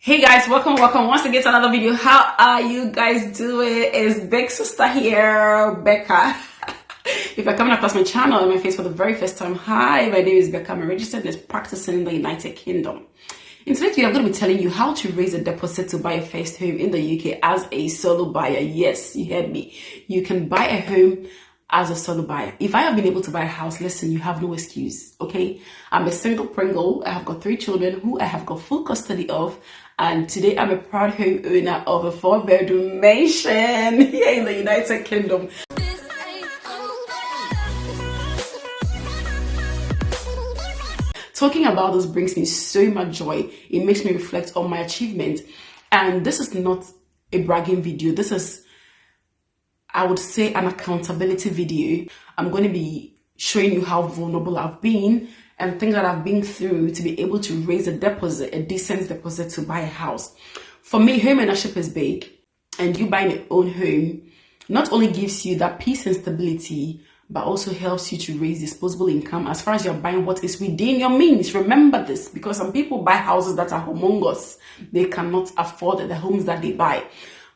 Hey guys, welcome once again to another video. How are you guys doing? It's big sister here, Becca. If you're coming across my channel and my face for the very first time, hi, my name is Becca. I'm a registered nurse practicing in the United Kingdom. In today's video, I'm going to be telling you how to raise a deposit to buy a first home in the UK as a solo buyer. Yes, you heard me. You can buy a home as a solo buyer. If I have been able to buy a house, listen, you have no excuse, okay? I'm a single Pringle. I have got 3 children who I have got full custody of. And today I'm a proud home owner of a 4-bedroom mansion here in the United Kingdom. Talking about this brings me so much joy. It makes me reflect on my achievements. And this is not a bragging video. This is, I would say, an accountability video. I'm going to be showing you how vulnerable I've been and things that I've been through to be able to raise a deposit, a decent deposit to buy a house. For me, home ownership is big, and you buying your own home not only gives you that peace and stability, but also helps you to raise disposable income as far as you're buying what is within your means. Remember this, because some people buy houses that are humongous. They cannot afford the homes that they buy.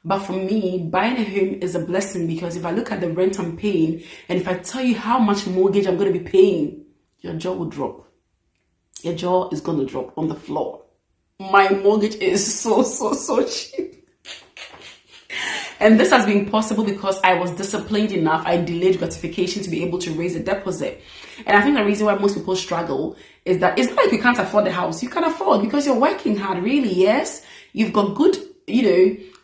But for me, buying a home is a blessing, because if I look at the rent I'm paying, and if I tell you how much mortgage I'm going to be paying, your jaw will drop. Your jaw is going to drop on the floor. My mortgage is so cheap. And this has been possible because I was disciplined enough. I delayed gratification to be able to raise a deposit. And I think the reason why most people struggle is that it's not like you can't afford the house. You can afford because you're working hard, really, yes. You've got good,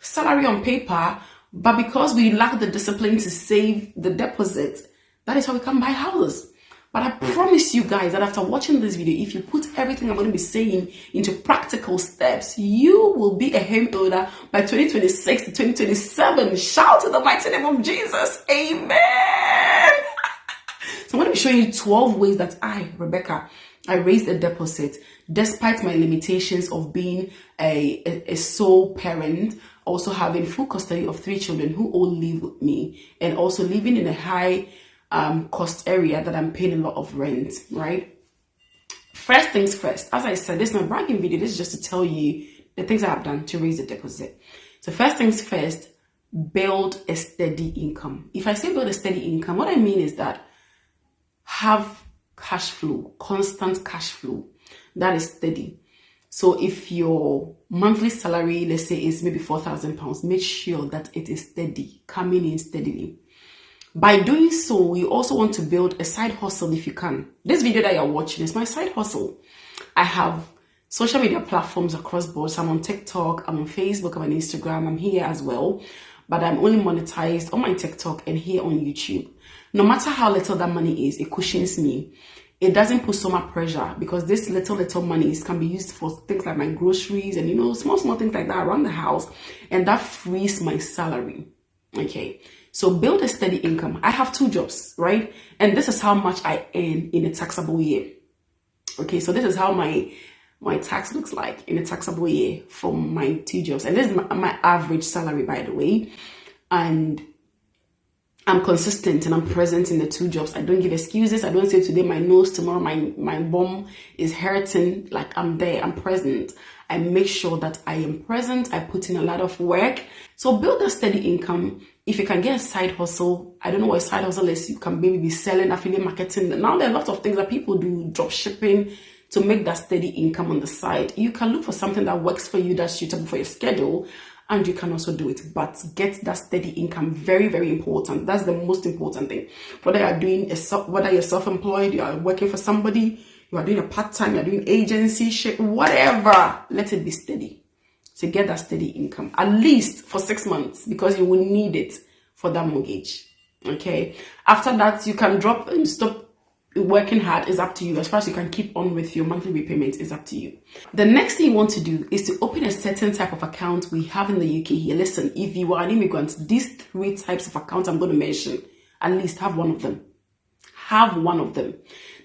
salary on paper, but because we lack the discipline to save the deposit, that is how we can't buy houses. But I promise you guys that after watching this video, if you put everything I'm going to be saying into practical steps, you will be a homeowner by 2026 to 2027. Shout to the mighty name of Jesus. Amen. So I'm going to be showing you 12 ways that Rebecca, I raised a deposit despite my limitations of being a sole parent, also having full custody of 3 children who all live with me, and also living in a high cost area that I'm paying a lot of rent, right? First things first, as I said, this is not a bragging video. This is just to tell you the things I have done to raise a deposit. So first things first, build a steady income. If I say build a steady income, what I mean is that have cash flow, constant cash flow that is steady. So if your monthly salary, let's say, is maybe £4,000, make sure that it is steady, coming in steadily. By doing so, you also want to build a side hustle if you can. This video that you're watching is my side hustle. I have social media platforms across board. So I'm on TikTok, I'm on Facebook, I'm on Instagram, I'm here as well. But I'm only monetized on my TikTok and here on YouTube. No matter how little that money is, it cushions me. It doesn't put so much pressure, because this little monies can be used for things like my groceries and, small things like that around the house. And that frees my salary. Okay. So build a steady income. I have 2 jobs, right? And this is how much I earn in a taxable year. Okay, so this is how my tax looks like in a taxable year from my 2 jobs. And this is my average salary, by the way. And I'm consistent and I'm present in the 2 jobs. I don't give excuses. I don't say today my nose, tomorrow my bum is hurting. Like, I'm there, I'm present. I make sure that I am present. I put in a lot of work. So build a steady income. If you can get a side hustle, I don't know what a side hustle is. You can maybe be selling, affiliate marketing. Now there are lots of things that people do, drop shipping, to make that steady income on the side. You can look for something that works for you, that's suitable for your schedule, and you can also do it. But get that steady income, very, very important. That's the most important thing. Whether you're self-employed, you are working for somebody, you are doing a part-time, you're doing agency shit, whatever, let it be steady. To get that steady income, at least for 6 months, because you will need it for that mortgage. Okay. After that, you can drop and stop working hard. Is up to you. As far as you can keep on with your monthly repayment, is up to you. The next thing you want to do is to open a certain type of account we have in the UK here. Listen, if you are an immigrant, these 3 types of accounts I'm going to mention, at least have one of them. Have one of them.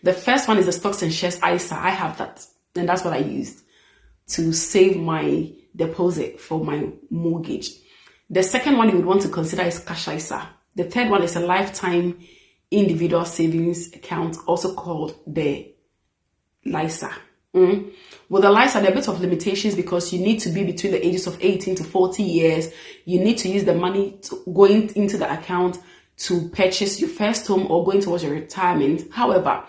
The first one is the stocks and shares ISA. I have that, and that's what I used to save my deposit for my mortgage. The second one you would want to consider is cash ISA. The third one is a lifetime individual savings account, also called the LISA. With the LISA, there are a bit of limitations because you need to be between the ages of 18 to 40 years. You need to use the money going into the account to purchase your first home or going towards your retirement. However,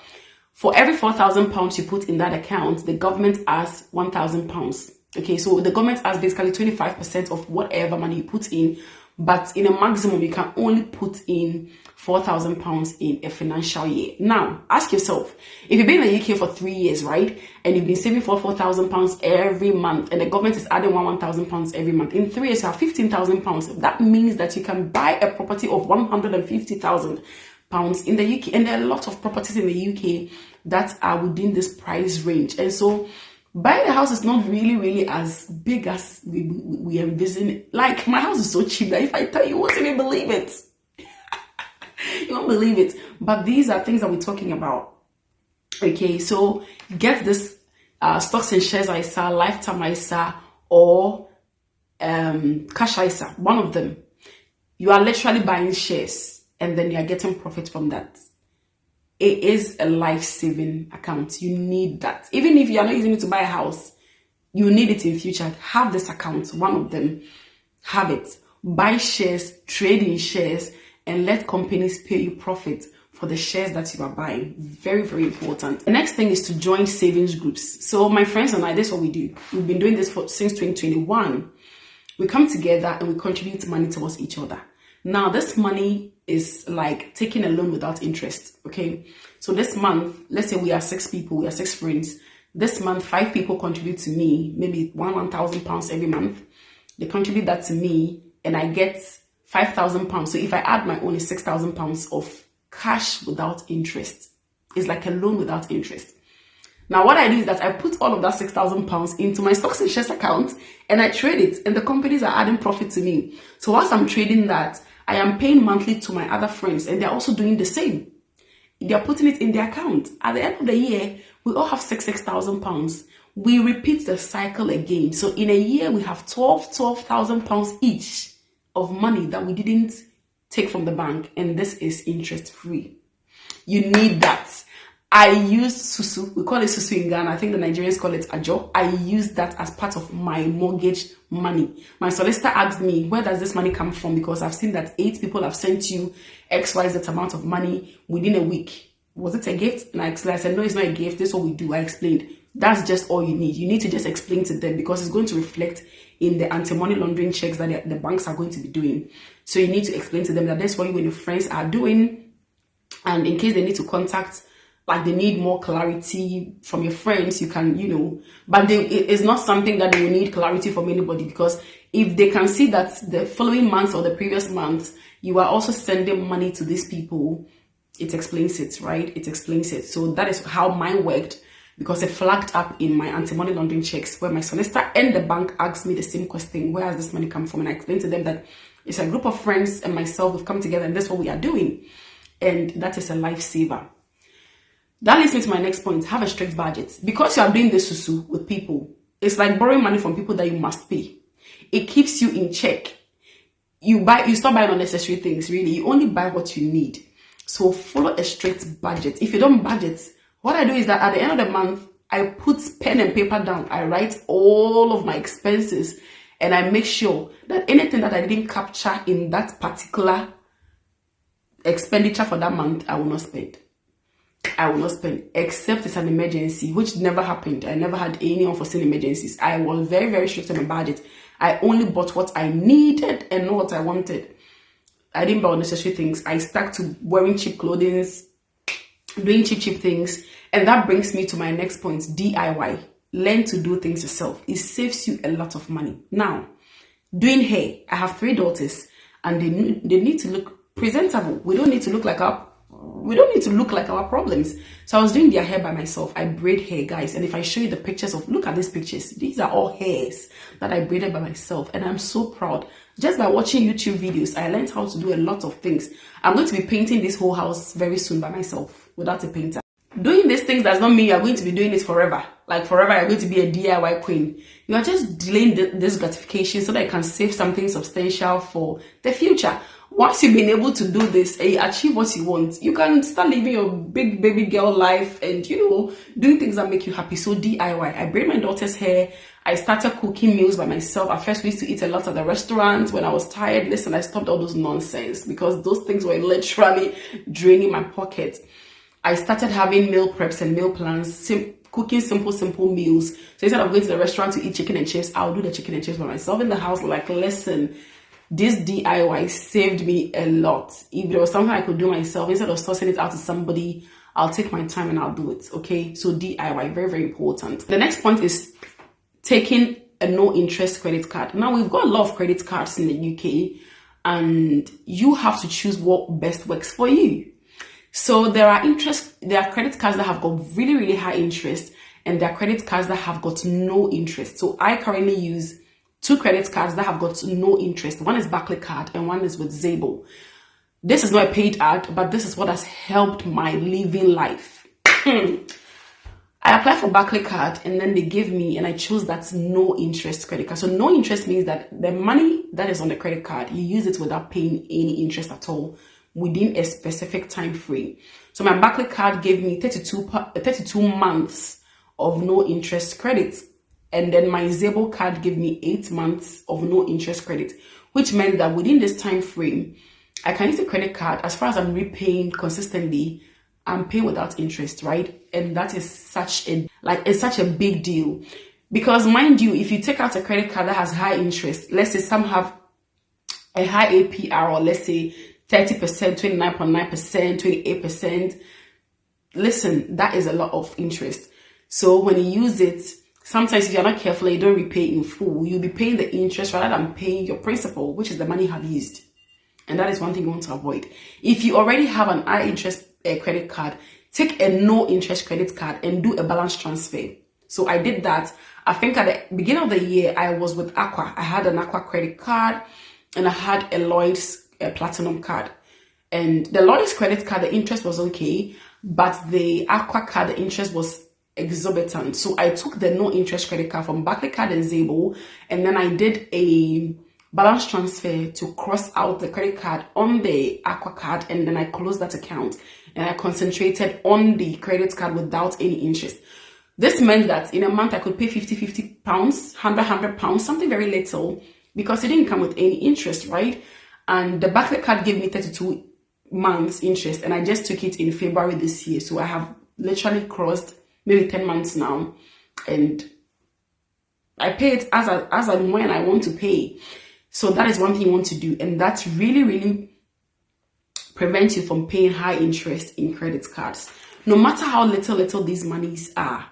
for every £4,000 you put in that account, the government asks £1,000. Okay, so the government asks basically 25% of whatever money you put in, but in a maximum, you can only put in £4,000 in a financial year. Now, ask yourself, if you've been in the UK for 3 years, right, and you've been saving for £4,000 every month, and the government is adding £1,000 every month, in 3 years you have £15,000. That means that you can buy a property of £150,000 in the UK, and there are a lot of properties in the UK that are within this price range. And so buying a house is not really as big as we envision. Like, my house is so cheap that if I tell you, you won't even believe it. You won't believe it. But these are things that we're talking about. Okay, so get this stocks and shares ISA, lifetime ISA, or cash ISA, one of them. You are literally buying shares and then you are getting profit from that. It is a life-saving account. You need that. Even if you are not using it to buy a house, you need it in future. Have this account, one of them. Have it. Buy shares, trade in shares, and let companies pay you profit for the shares that you are buying. Very important. The next thing is to join savings groups. So my friends and I, this is what we do. We've been doing this since 2021. We come together and we contribute money towards each other. Now, this money is like taking a loan without interest, okay? So this month, let's say we are 6 people, we are 6 friends. This month, 5 people contribute to me, maybe £1,000 every month. They contribute that to me and I get £5,000. So if I add my own, it's £6,000 of cash without interest. It's like a loan without interest. Now, what I do is that I put all of that £6,000 into my stocks and shares account and I trade it, and the companies are adding profit to me. So whilst I'm trading that, I am paying monthly to my other friends, and they're also doing the same. They're putting it in their account. At the end of the year, we all have £6,000. We repeat the cycle again. So in a year, we have £12,000 each of money that we didn't take from the bank, and this is interest free. You need that. I use Susu. We call it Susu in Ghana. I think the Nigerians call it Ajo. I use that as part of my mortgage money. My solicitor asked me, where does this money come from? Because I've seen that 8 people have sent you XYZ amount of money within a week. Was it a gift? And I said, no, it's not a gift. This is what we do. I explained. That's just all you need. You need to just explain to them because it's going to reflect in the anti-money laundering checks that the banks are going to be doing. So you need to explain to them that that's what you and your friends are doing. And in case they need to contact, like they need more clarity from your friends, you can, but it's not something that they will need clarity from anybody, because if they can see that the following month or the previous month, you are also sending money to these people, it explains it, right? It explains it. So that is how mine worked, because it flagged up in my anti-money laundering checks where my solicitor and the bank asked me the same question, where has this money come from? And I explained to them that it's a group of friends and myself, we've come together and that's what we are doing. And that is a lifesaver. That leads me to my next point. Have a strict budget. Because you are doing this susu with people, it's like borrowing money from people that you must pay. It keeps you in check. You stop buying unnecessary things, really. You only buy what you need. So follow a strict budget. If you don't budget, what I do is that at the end of the month, I put pen and paper down. I write all of my expenses and I make sure that anything that I didn't capture in that particular expenditure for that month, I will not spend. I will not spend, except it's an emergency, which never happened. I never had any unforeseen emergencies. I was very strict on my budget. I only bought what I needed and not what I wanted. I didn't buy unnecessary things. I stuck to wearing cheap clothing, doing cheap things. And that brings me to my next point, DIY. Learn to do things yourself. It saves you a lot of money. Now, doing hair. I have 3 daughters and they need to look presentable. We don't need to look like our problems. So I was doing their hair by myself. I braid hair, guys. And if I show you the pictures look at these pictures. These are all hairs that I braided by myself. And I'm so proud. Just by watching YouTube videos, I learned how to do a lot of things. I'm going to be painting this whole house very soon by myself without a painter. Doing these things does not mean you're going to be doing it forever. Like forever, you're going to be a DIY queen. You are just delaying this gratification so that you can save something substantial for the future. Once you've been able to do this and you achieve what you want, you can start living your big baby girl life and, you know, doing things that make you happy. So DIY. I braid my daughter's hair. I started cooking meals by myself. At first, we used to eat a lot at the restaurants. When I was tired, listen, I stopped all those nonsense because those things were literally draining my pocket. I started having meal preps and meal plans, cooking simple meals. So instead of going to the restaurant to eat chicken and chips, I'll do the chicken and chips by myself in the house. Like, listen, this DIY saved me a lot. If there was something I could do myself, instead of sourcing it out to somebody, I'll take my time and I'll do it. Okay, so DIY, very, very important. The next point is taking a no interest credit card. Now, we've got a lot of credit cards in the UK and you have to choose what best works for you. So there are credit cards that have got really, really high interest and there are credit cards that have got no interest. So I currently use 2 credit cards that have got no interest. One is Barclaycard and one is with Zable. This is not a paid ad, but this is what has helped my living life. I applied for Barclaycard and then they gave me, and I chose that no interest credit card. So no interest means that the money that is on the credit card, you use it without paying any interest at all within a specific time frame. So my Barclaycard gave me 32 months of no interest credit. And then my Zable card gave me 8 months of no interest credit, which meant that within this time frame, I can use the credit card as far as I'm repaying consistently. I'm paying without interest, right? And that is such a big deal. Because mind you, if you take out a credit card that has high interest, let's say some have a high APR, or let's say 30%, 29.9%, 28%. Listen, that is a lot of interest. So when you use it, sometimes if you're not careful and you don't repay in full, you'll be paying the interest rather than paying your principal, which is the money you have used. And that is one thing you want to avoid. If you already have an high interest credit card, take a no interest credit card and do a balance transfer. So I did that. I think at the beginning of the year, I was with Aqua. I had an Aqua credit card and I had a Lloyd's Platinum card. And the Lloyd's credit card, the interest was okay, but the Aqua card, the interest was exorbitant. So I took the no interest credit card from Barclaycard and Zable, and then I did a balance transfer to cross out the credit card on the Aqua card, and then I closed that account and I concentrated on the credit card without any interest. This meant that in a month I could pay 50 pounds, 100 pounds, something very little, because it didn't come with any interest, right? And the Barclaycard gave me 32 months interest, and I just took it in February this year. So I have literally crossed maybe 10 months now, and I pay it as and when I want to pay. So that is one thing you want to do, and that really, really prevents you from paying high interest in credit cards. No matter how little these monies are,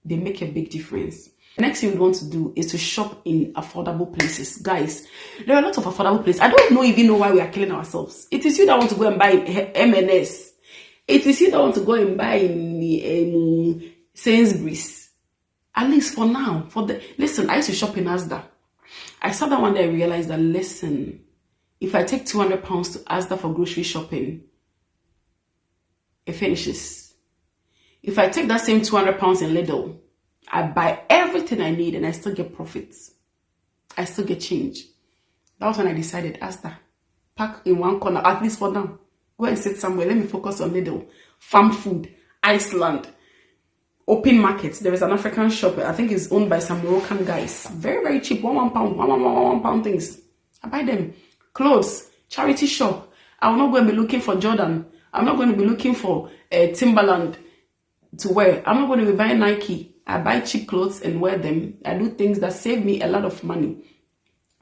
they make a big difference. The next thing we want to do is to shop in affordable places. Guys, there are a lot of affordable places. I don't even know why we are killing ourselves. It is you that want to go and buy M&S. It is you that want to go and buy in Sainsbury's. At least for now. Listen, I used to shop in Asda. I sat down one day and realized that, listen, if I take £200 to Asda for grocery shopping, it finishes. If I take that same £200 in Lidl, I buy everything I need and I still get profits. I still get change. That was when I decided, Asda, pack in one corner, at least for now. Go and sit somewhere. Let me focus on Lidl. Farm food, Iceland, open markets. There is an African shop. I think it's owned by some Moroccan guys. Very, very cheap. £1 £1 things. I buy them. Clothes, charity shop. I will not go and be looking for Jordan. I'm not going to be looking for Timberland to wear. I'm not going to be buying Nike. I buy cheap clothes and wear them. I do things that save me a lot of money.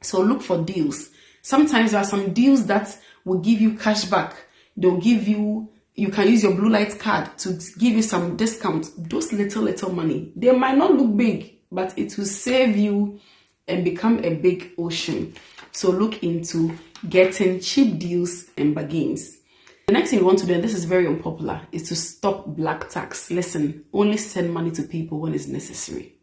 So look for deals. Sometimes there are some deals that will give you cash back. They'll give you, you can use your blue light card to give you some discount. Those little money, they might not look big, but it will save you and become a big ocean. So look into getting cheap deals and bargains. The next thing you want to do, and this is very unpopular, is to stop black tax. Listen, only send money to people when it's necessary.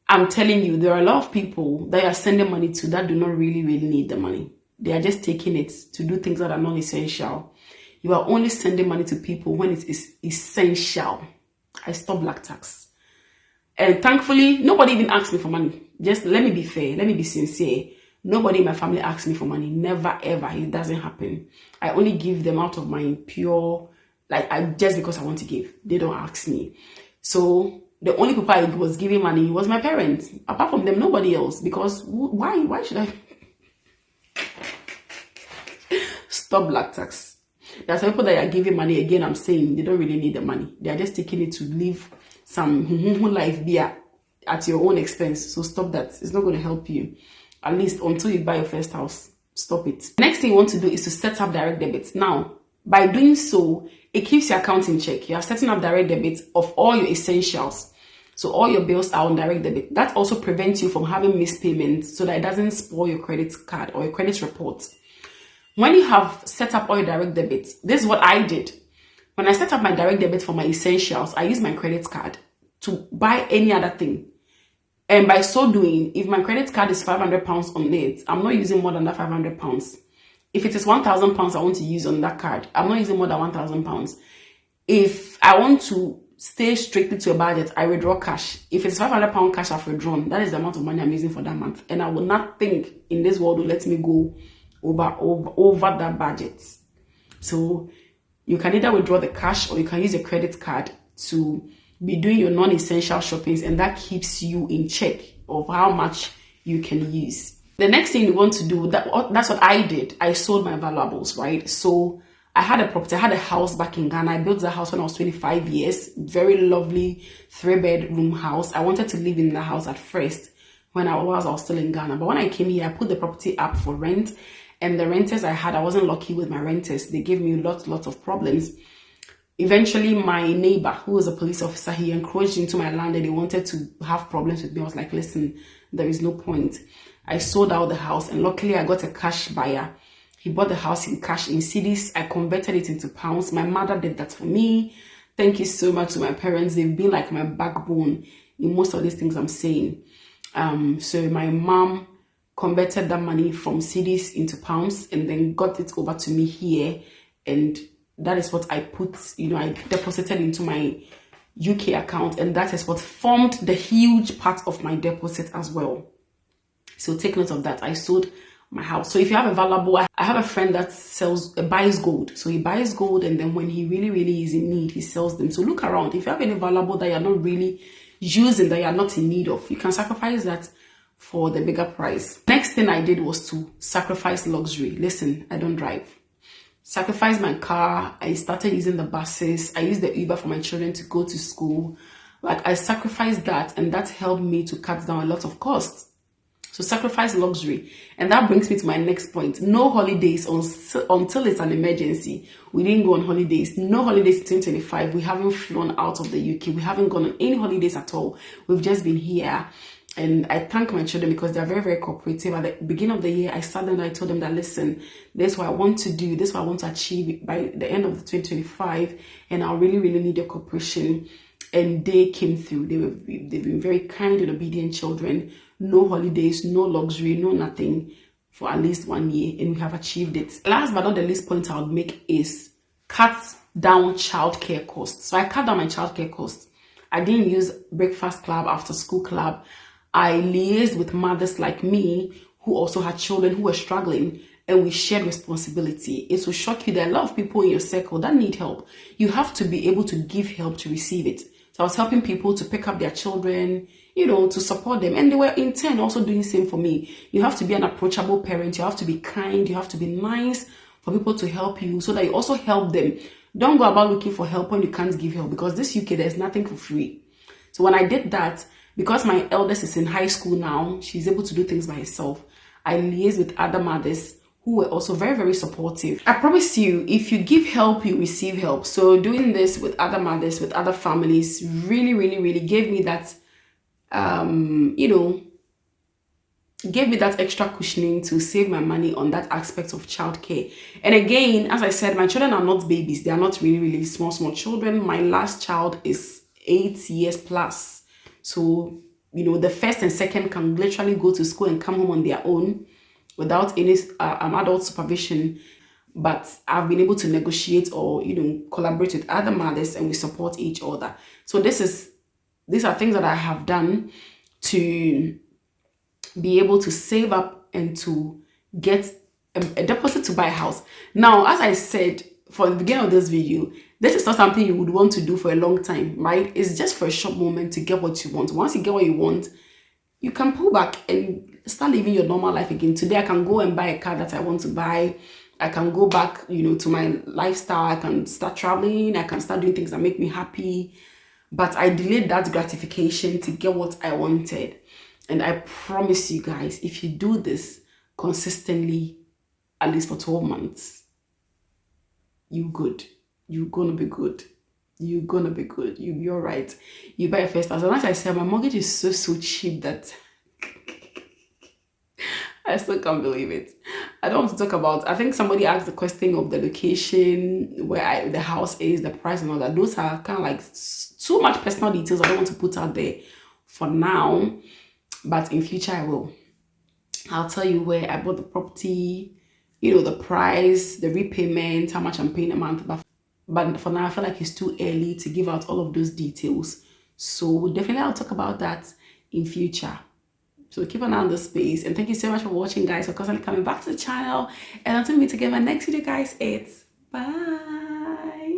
I'm telling you, there are a lot of people that are sending money to that do not really need the money. They are just taking it to do things that are non-essential. You are only sending money to people when it is essential. I stopped black tax. And thankfully, nobody even asked me for money. Just let me be fair, let me be sincere. Nobody in my family asks me for money. Never, ever. It doesn't happen. I only give them out of my pure, just because I want to give. They don't ask me. So the only people I was giving money was my parents. Apart from them, nobody else. Because why? Why should I? Stop black tax. There are some people that are giving money. Again, I'm saying they don't really need the money. They are just taking it to live some life beer at your own expense. So stop that. It's not going to help you. At least until you buy your first house. Stop it. Next thing you want to do is to set up direct debits. Now, by doing so, it keeps your account in check. You are setting up direct debits of all your essentials. So all your bills are on direct debit. That also prevents you from having missed payments so that it doesn't spoil your credit card or your credit report. When you have set up all your direct debits, this is what I did. When I set up my direct debit for my essentials, I use my credit card to buy any other thing. And by so doing, if my credit card is £500 on it, I'm not using more than that £500. If it is £1,000 I want to use on that card, I'm not using more than £1,000. If I want to stay strictly to a budget, I withdraw cash. If it's £500 cash I've withdrawn, that is the amount of money I'm using for that month. And I will not think in this world will let me go over that budget. So you can either withdraw the cash or you can use a credit card to be doing your non-essential shoppings, and that keeps you in check of how much you can use. The next thing you want to do, that's what I did. I sold my valuables, right? So I had a property, I had a house back in Ghana. I built the house when I was 25 years. Very lovely 3-bedroom house. I wanted to live in the house at first when I was still in Ghana. But when I came here, I put the property up for rent. And the renters I had, I wasn't lucky with my renters. They gave me lots of problems. Eventually, my neighbor, who was a police officer, he encroached into my land and he wanted to have problems with me. I was like, listen, there is no point. I sold out the house and luckily I got a cash buyer. He bought the house in cash in cedis. I converted it into pounds. My mother did that for me. Thank you so much to my parents. They've been like my backbone in most of these things I'm saying. So my mom converted that money from cedis into pounds and then got it over to me here, and that is what I put, I deposited into my UK account, and that is what formed the huge part of my deposit as well. So take note of that. I sold my house. So if you have a valuable, I have a friend that buys gold. So he buys gold, and then when he really is in need, he sells them. So look around. If you have any valuable that you're not really using, that you're not in need of, you can sacrifice that for the bigger price. Next thing I did was to sacrifice luxury. Listen, I don't drive. Sacrifice my car. I started using the buses. I used the Uber for my children to go to school. I sacrificed that, and that helped me to cut down a lot of costs. So sacrifice luxury. And that brings me to my next point. No holidays until it's an emergency. We didn't go on holidays. No holidays in 2025. We haven't flown out of the UK. We haven't gone on any holidays at all. We've just been here. And I thank my children because they're very cooperative. At the beginning of the year, I sat down and I told them that, listen, this is what I want to do. This is what I want to achieve by the end of 2025. And I really need your cooperation. And they came through. They've been very kind and obedient children. No holidays, no luxury, no nothing for at least 1 year. And we have achieved it. Last but not the least point I would make is cut down childcare costs. So I cut down my childcare costs. I didn't use breakfast club, after school club. I liaised with mothers like me who also had children who were struggling, and we shared responsibility. It will shock you that a lot of people in your circle that need help. You have to be able to give help to receive it. So I was helping people to pick up their children, to support them. And they were in turn also doing the same for me. You have to be an approachable parent. You have to be kind. You have to be nice for people to help you so that you also help them. Don't go about looking for help when you can't give help, because this UK, there's nothing for free. So when I did that, because my eldest is in high school now, she's able to do things by herself. I liaise with other mothers who were also very supportive. I promise you, if you give help, you receive help. So doing this with other mothers, with other families, really gave me that, gave me that extra cushioning to save my money on that aspect of childcare. And again, as I said, my children are not babies. They are not really small children. My last child is 8 years plus. So, the first and second can literally go to school and come home on their own without any adult supervision. but I've been able to negotiate or collaborate with other mothers, and we support each other. So these are things that I have done to be able to save up and to get a deposit to buy a house. Now, as I said for the beginning of this video, this is not something you would want to do for a long time, right? It's just for a short moment to get what you want. Once you get what you want, you can pull back and start living your normal life again. Today, I can go and buy a car that I want to buy. I can go back, to my lifestyle. I can start traveling. I can start doing things that make me happy. But I delayed that gratification to get what I wanted. And I promise you guys, if you do this consistently, at least for 12 months, you're good. You're gonna be good. You're gonna be good. You'll be all right. You buy a first house. And as I said, my mortgage is so cheap that I still can't believe it. I don't want to talk about, I think somebody asked the question of the location, where the house is, the price and all that. Those are kind of like too much personal details I don't want to put out there for now. But in future, I will. I'll tell you where I bought the property, the price, the repayment, how much I'm paying a month. But for now, I feel like it's too early to give out all of those details. So definitely I'll talk about that in future. So keep an eye on the space. And thank you so much for watching, guys, for constantly coming back to the channel. And until we meet again in my next video, guys, it's bye.